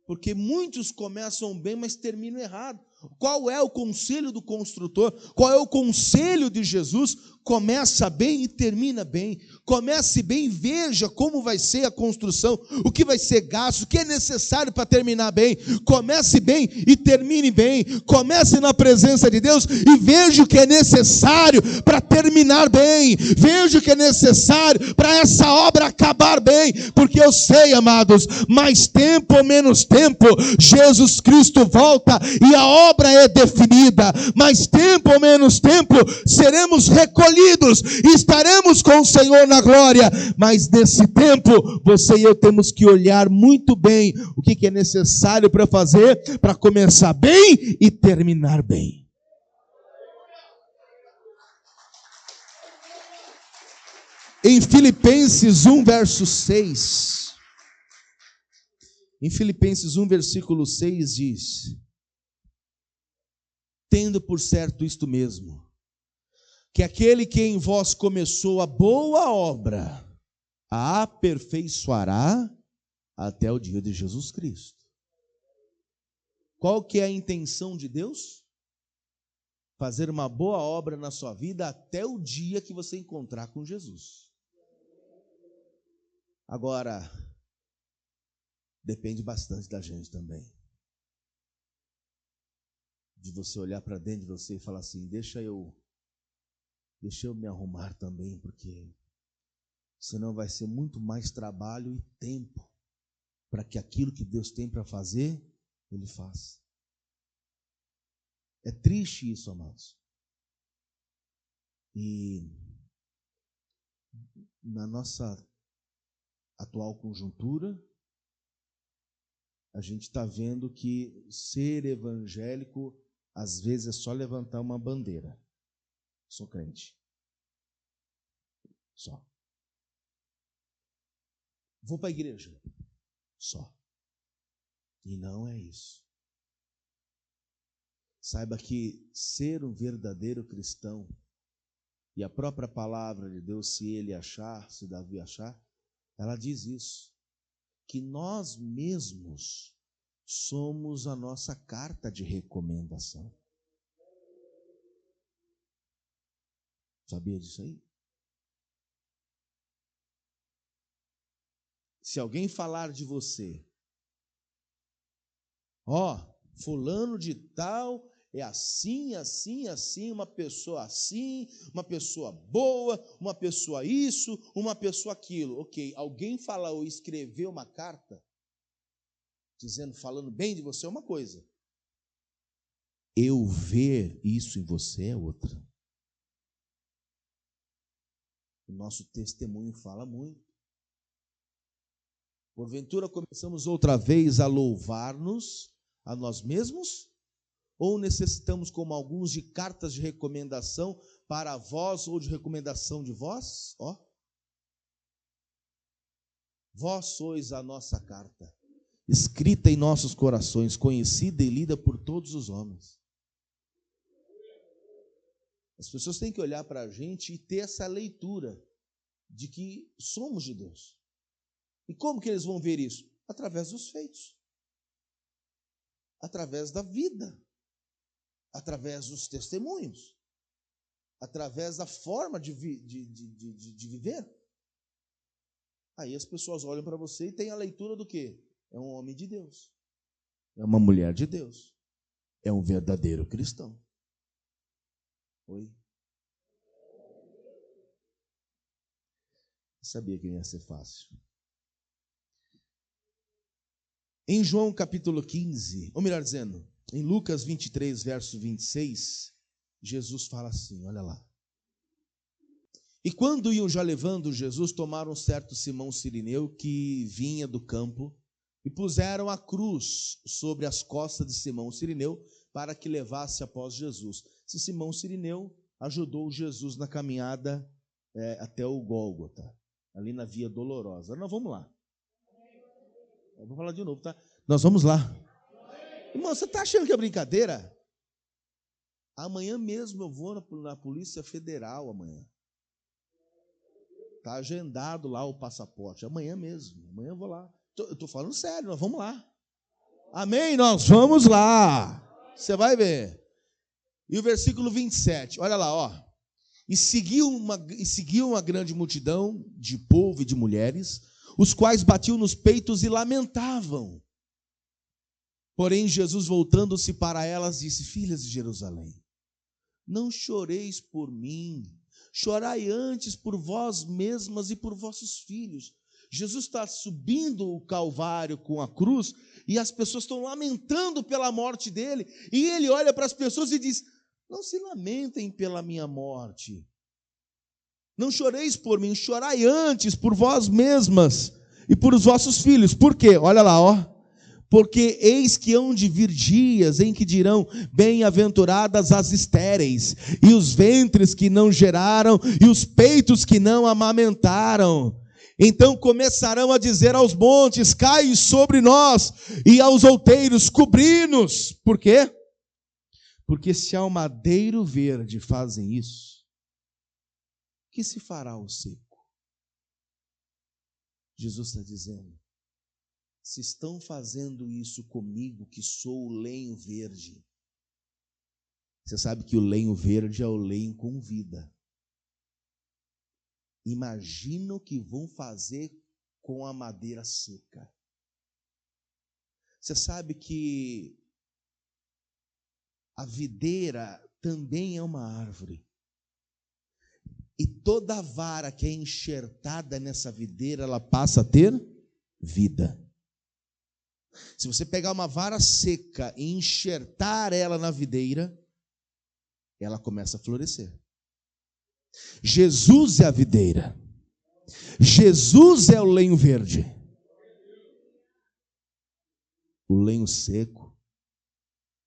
Porque muitos começam bem, mas terminam errado. Qual é o conselho do construtor? Qual é o conselho de Jesus? Começa bem e termina bem. Comece bem, veja como vai ser a construção, o que vai ser gasto, o que é necessário para terminar bem. Comece bem e termine bem. Comece na presença de Deus e veja o que é necessário para terminar bem. Veja o que é necessário para essa obra acabar bem. Porque eu sei, amados, mais tempo ou menos tempo, Jesus Cristo volta e a obra é definida. Mais tempo ou menos tempo, seremos recolhidos e estaremos com o Senhor na glória. Mas nesse tempo, você e eu temos que olhar muito bem o que é necessário para fazer, para começar bem e terminar bem. Em Filipenses 1, verso 6. Em Filipenses 1, versículo 6 diz: tendo por certo isto mesmo, que aquele que em vós começou a boa obra, a aperfeiçoará até o dia de Jesus Cristo. Qual que é a intenção de Deus? Fazer uma boa obra na sua vida até o dia que você encontrar com Jesus. Agora, depende bastante da gente também. De você olhar para dentro de você e falar assim, deixa eu me arrumar também, porque senão vai ser muito mais trabalho e tempo para que aquilo que Deus tem para fazer, Ele faça. É triste isso, amados. E na nossa atual conjuntura, a gente está vendo que ser evangélico, às vezes, é só levantar uma bandeira. Sou crente. Só. Vou para a igreja. Só. E não é isso. Saiba que ser um verdadeiro cristão, e a própria palavra de Deus, se ele achar, se Davi achar, ela diz isso, que nós mesmos somos a nossa carta de recomendação. Sabia disso aí? Se alguém falar de você, fulano de tal é assim, assim, assim, uma pessoa assim, uma pessoa boa, uma pessoa isso, uma pessoa aquilo. Ok, alguém falar ou escrever uma carta, falando bem de você é uma coisa. Eu ver isso em você é outra. O nosso testemunho fala muito. Porventura começamos outra vez a louvar-nos a nós mesmos? Ou necessitamos, como alguns, de cartas de recomendação para vós ou de recomendação de vós? Vós sois a nossa carta, escrita em nossos corações, conhecida e lida por todos os homens. As pessoas têm que olhar para a gente e ter essa leitura de que somos de Deus. E como que eles vão ver isso? Através dos feitos. Através da vida. Através dos testemunhos. Através da forma de viver. Aí as pessoas olham para você e têm a leitura do quê? É um homem de Deus. É uma mulher de Deus. É um verdadeiro cristão. Oi? Eu sabia que não ia ser fácil. Em João capítulo 15, ou melhor dizendo, em Lucas 23, verso 26, Jesus fala assim, olha lá. E quando iam já levando Jesus, tomaram certo Simão Cirineu, que vinha do campo, e puseram a cruz sobre as costas de Simão Cirineu, para que levasse após Jesus. Esse Simão Cirineu ajudou Jesus na caminhada até o Gólgota, ali na Via Dolorosa. Nós vamos lá. Eu vou falar de novo, tá? Nós vamos lá. Irmão, você está achando que é brincadeira? Amanhã mesmo eu vou na Polícia Federal, amanhã. Está agendado lá o passaporte, amanhã mesmo. Amanhã eu vou lá. Eu estou falando sério, nós vamos lá. Amém? Nós vamos lá. Você vai ver. E o versículo 27, olha lá, ó. E seguiu uma grande multidão de povo e de mulheres, os quais batiam nos peitos e lamentavam. Porém, Jesus, voltando-se para elas, disse: filhas de Jerusalém, não choreis por mim, chorai antes por vós mesmas e por vossos filhos. Jesus está subindo o Calvário com a cruz e as pessoas estão lamentando pela morte dele. E ele olha para as pessoas e diz: não se lamentem pela minha morte. Não choreis por mim, chorai antes por vós mesmas e por os vossos filhos. Por quê? Olha lá, ó. Porque eis que hão de vir dias em que dirão: bem-aventuradas as estéreis, e os ventres que não geraram, e os peitos que não amamentaram. Então começarão a dizer aos montes: cai sobre nós, e aos outeiros: cobri-nos. Por quê? Porque se ao madeiro verde fazem isso, que se fará ao seco? Jesus está dizendo: se estão fazendo isso comigo, que sou o lenho verde. Você sabe que o lenho verde é o lenho com vida. Imagina o que vão fazer com a madeira seca. Você sabe que a videira também é uma árvore. E toda vara que é enxertada nessa videira, ela passa a ter vida. Se você pegar uma vara seca e enxertar ela na videira, ela começa a florescer. Jesus é a videira. Jesus é o lenho verde. O lenho seco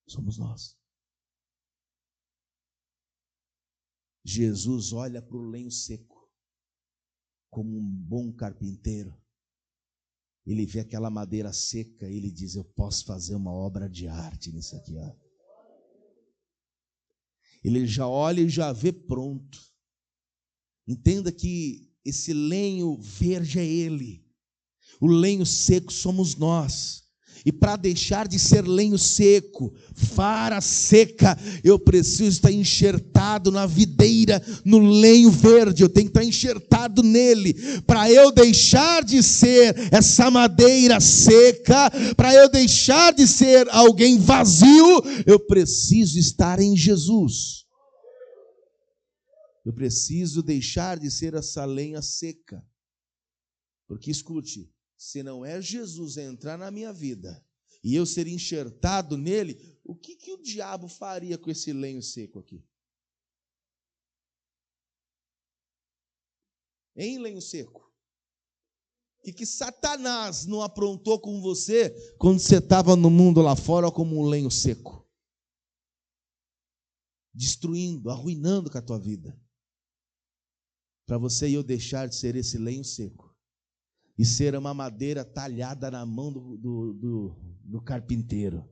somos nós. Jesus olha para o lenho seco como um bom carpinteiro. Ele vê aquela madeira seca e ele diz: eu posso fazer uma obra de arte nisso aqui, ó. Ele já olha e já vê pronto. Entenda que esse lenho verde é ele. O lenho seco somos nós. E para deixar de ser lenho seco, vara seca, eu preciso estar enxertado na videira, no lenho verde. Eu tenho que estar enxertado nele. Para eu deixar de ser essa madeira seca, para eu deixar de ser alguém vazio, eu preciso estar em Jesus. Eu preciso deixar de ser essa lenha seca. Porque escute, se não é Jesus entrar na minha vida e eu ser enxertado nele, o que o diabo faria com esse lenho seco aqui? Hein, lenho seco? O que Satanás não aprontou com você quando você estava no mundo lá fora como um lenho seco? Destruindo, arruinando com a tua vida. Para você e eu deixar de ser esse lenho seco e ser uma madeira talhada na mão do carpinteiro,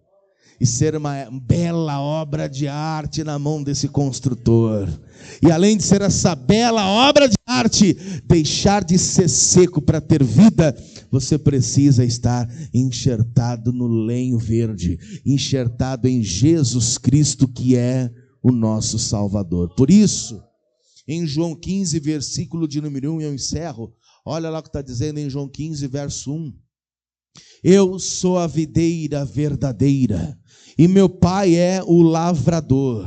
e ser uma bela obra de arte na mão desse construtor, e além de ser essa bela obra de arte, deixar de ser seco para ter vida, você precisa estar enxertado no lenho verde, enxertado em Jesus Cristo, que é o nosso Salvador. Por isso, em João 15, versículo de número 1, eu encerro. Olha lá o que está dizendo em João 15, verso 1. Eu sou a videira verdadeira, e meu pai é o lavrador.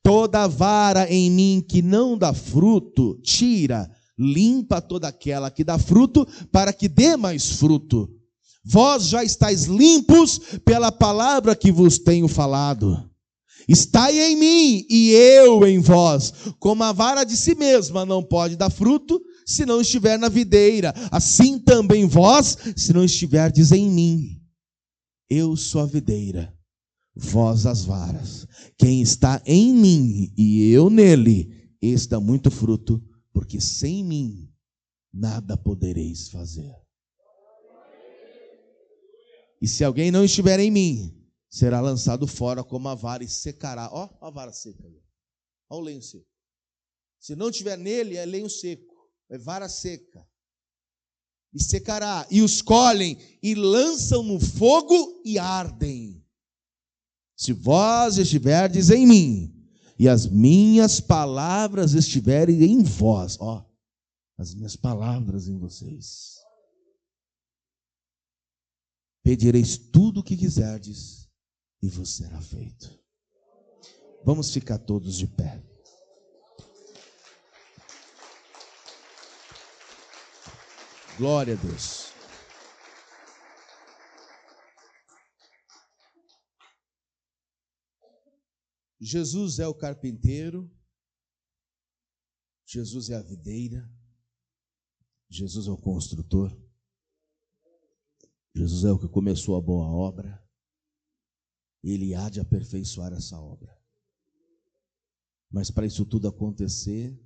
Toda vara em mim que não dá fruto, tira, limpa toda aquela que dá fruto, para que dê mais fruto. Vós já estáis limpos pela palavra que vos tenho falado. Estai em mim e eu em vós. Como a vara de si mesma não pode dar fruto, se não estiver na videira, assim também vós, se não estiverdes em mim. Eu sou a videira, vós as varas. Quem está em mim e eu nele, esse dá muito fruto, porque sem mim nada podereis fazer. E se alguém não estiver em mim, será lançado fora como a vara e secará. Ó, a vara seca. Ó o lenho seco. Se não estiver nele, é lenho seco, é vara seca. E secará. E os colhem e lançam no fogo e ardem. Se vós estiverdes em mim, e as minhas palavras estiverem em vós, ó, as minhas palavras em vocês, pedireis tudo o que quiserdes, e vos será feito. Vamos ficar todos de pé. Glória a Deus. Jesus é o carpinteiro, Jesus é a videira, Jesus é o construtor, Jesus é o que começou a boa obra, Ele há de aperfeiçoar essa obra. Mas para isso tudo acontecer,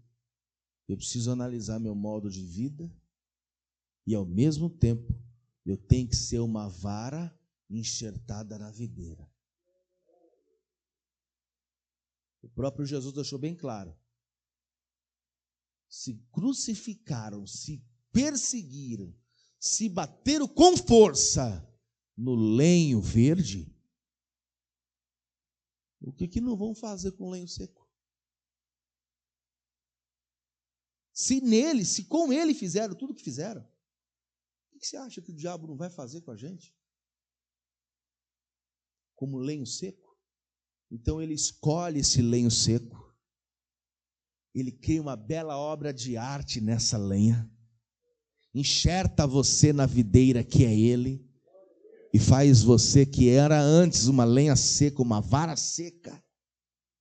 eu preciso analisar meu modo de vida e ao mesmo tempo eu tenho que ser uma vara enxertada na videira. O próprio Jesus deixou bem claro. Se crucificaram, se perseguiram, se bateram com força no lenho verde, o que não vão fazer com o lenho seco? Se com ele fizeram tudo o que fizeram, o que você acha que o diabo não vai fazer com a gente? Como lenho seco? Então ele escolhe esse lenho seco, ele cria uma bela obra de arte nessa lenha, enxerta você na videira que é ele, e faz você que era antes uma lenha seca, uma vara seca,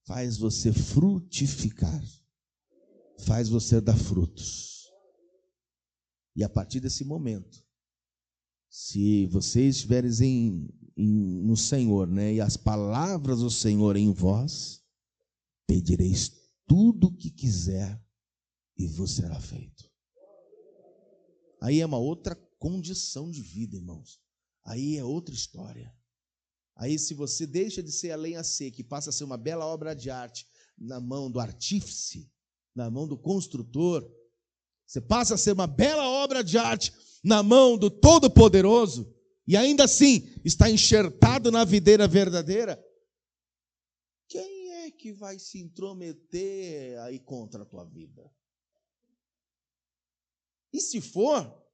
faz você frutificar, faz você dar frutos. E a partir desse momento, se vocês estiverem no Senhor, né, e as palavras do Senhor em vós, pedireis tudo o que quiser e vos será feito. Aí é uma outra condição de vida, irmãos. Aí é outra história. Aí se você deixa de ser a lenha seca e passa a ser uma bela obra de arte na mão do artífice, na mão do construtor, você passa a ser uma bela obra de arte na mão do Todo-Poderoso, e ainda assim está enxertado na videira verdadeira, quem é que vai se intrometer aí contra a tua vida? E se for,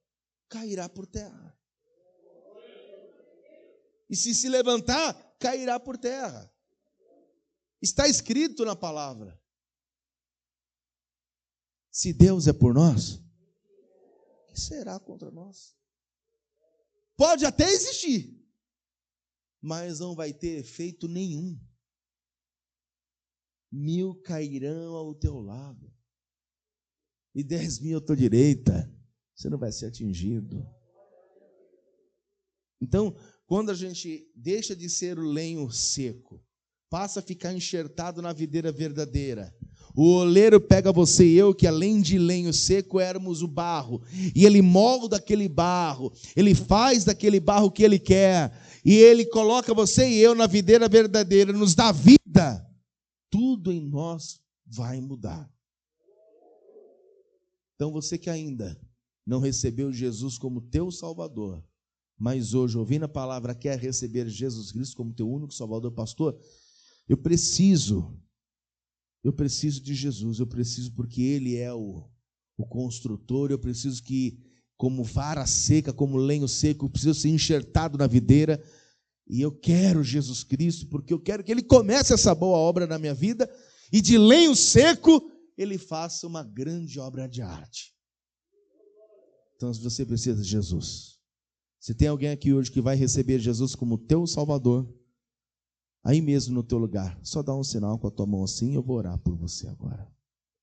cairá por terra. E se levantar, cairá por terra. Está escrito na palavra. Se Deus é por nós, o que será contra nós? Pode até existir, mas não vai ter efeito nenhum. 1000 cairão ao teu lado e 10.000 à tua direita, você não vai ser atingido. Então, quando a gente deixa de ser o lenho seco, passa a ficar enxertado na videira verdadeira, o oleiro pega você e eu, que além de lenho seco éramos o barro, e ele molda aquele barro, ele faz daquele barro o que ele quer, e ele coloca você e eu na videira verdadeira, nos dá vida, tudo em nós vai mudar. Então você que ainda não recebeu Jesus como teu Salvador, mas hoje, ouvindo a palavra, quer receber Jesus Cristo como teu único Salvador, pastor, eu preciso de Jesus, eu preciso porque Ele é o construtor, eu preciso que, como vara seca, como lenho seco, eu preciso ser enxertado na videira, e eu quero Jesus Cristo, porque eu quero que Ele comece essa boa obra na minha vida, e de lenho seco, Ele faça uma grande obra de arte. Então, se você precisa de Jesus, se tem alguém aqui hoje que vai receber Jesus como teu Salvador, aí mesmo no teu lugar, só dá um sinal com a tua mão assim, eu vou orar por você agora.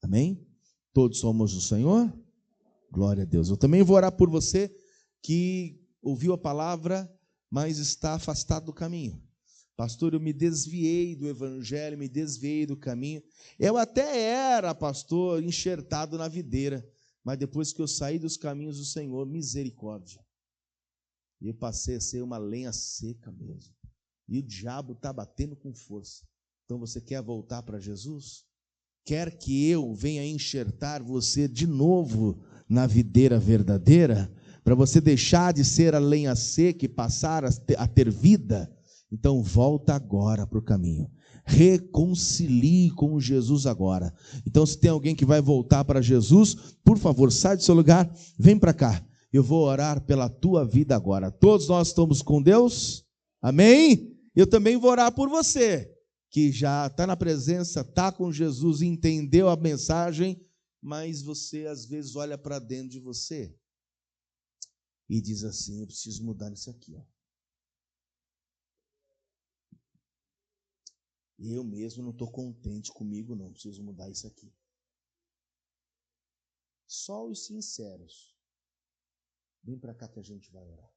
Amém? Todos somos do Senhor? Glória a Deus. Eu também vou orar por você que ouviu a palavra, mas está afastado do caminho. Pastor, eu me desviei do evangelho, me desviei do caminho. Eu até era, pastor, enxertado na videira, mas depois que eu saí dos caminhos do Senhor, misericórdia. Eu passei a ser uma lenha seca mesmo. E o diabo está batendo com força. Então você quer voltar para Jesus? Quer que eu venha enxertar você de novo na videira verdadeira? Para você deixar de ser a lenha seca e passar a ter vida? Então volta agora para o caminho. Reconcilie com Jesus agora. Então se tem alguém que vai voltar para Jesus, por favor, sai do seu lugar, vem para cá. Eu vou orar pela tua vida agora. Todos nós estamos com Deus? Amém? Eu também vou orar por você, que já está na presença, está com Jesus, entendeu a mensagem, mas você às vezes olha para dentro de você e diz assim, eu preciso mudar isso aqui, ó. Eu mesmo não estou contente comigo, não. Preciso mudar isso aqui. Só os sinceros. Vem para cá que a gente vai orar.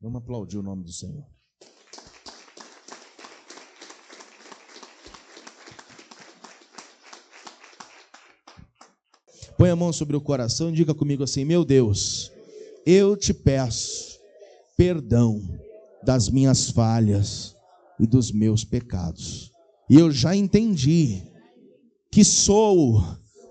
Vamos aplaudir o nome do Senhor. Põe a mão sobre o coração e diga comigo assim, meu Deus, eu te peço perdão das minhas falhas e dos meus pecados. E eu já entendi que sou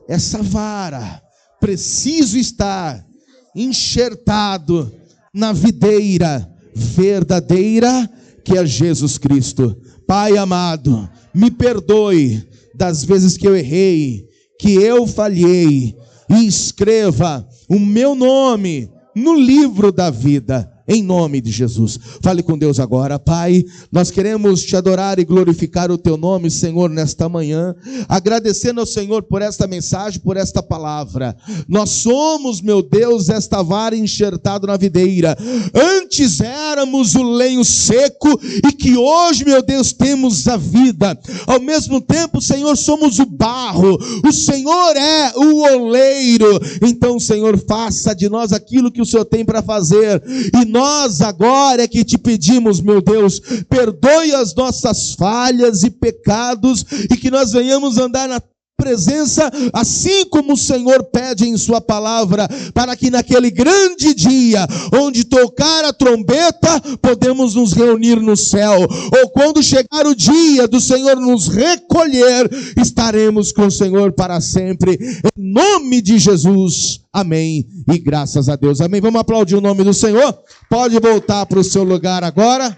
essa vara, preciso estar enxertado na videira verdadeira que é Jesus Cristo. Pai amado, me perdoe das vezes que eu errei, que eu falhei, e escreva o meu nome no livro da vida. Em nome de Jesus. Fale com Deus agora. Pai, nós queremos te adorar e glorificar o teu nome, Senhor, nesta manhã. Agradecendo ao Senhor por esta mensagem, por esta palavra. Nós somos, meu Deus, esta vara enxertada na videira. Antes éramos o lenho seco e que hoje, meu Deus, temos a vida. Ao mesmo tempo, Senhor, somos o barro. O Senhor é o oleiro. Então, Senhor, faça de nós aquilo que o Senhor tem para fazer. E nós agora é que te pedimos, meu Deus, perdoe as nossas falhas e pecados e que nós venhamos andar na presença, assim como o Senhor pede em sua palavra, para que naquele grande dia, onde tocar a trombeta, podemos nos reunir no céu, ou quando chegar o dia do Senhor nos recolher, estaremos com o Senhor para sempre, em nome de Jesus, amém, e graças a Deus, amém. Vamos aplaudir o nome do Senhor, pode voltar para o seu lugar agora.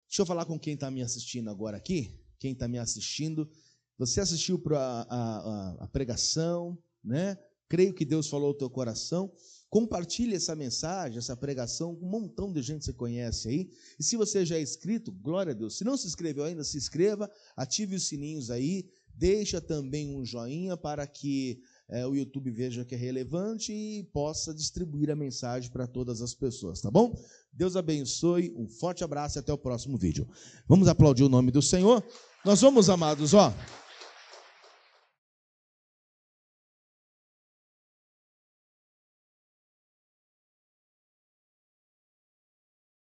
Deixa eu falar com quem está me assistindo agora aqui. Quem está me assistindo, você assistiu para a pregação, né? Creio que Deus falou ao teu coração. Compartilhe essa mensagem, essa pregação com um montão de gente que você conhece aí. E se você já é inscrito, glória a Deus. Se não se inscreveu ainda, se inscreva, ative os sininhos aí, deixa também um joinha para que o YouTube veja que é relevante e possa distribuir a mensagem para todas as pessoas, tá bom? Deus abençoe, um forte abraço e até o próximo vídeo. Vamos aplaudir o nome do Senhor. Nós vamos, amados,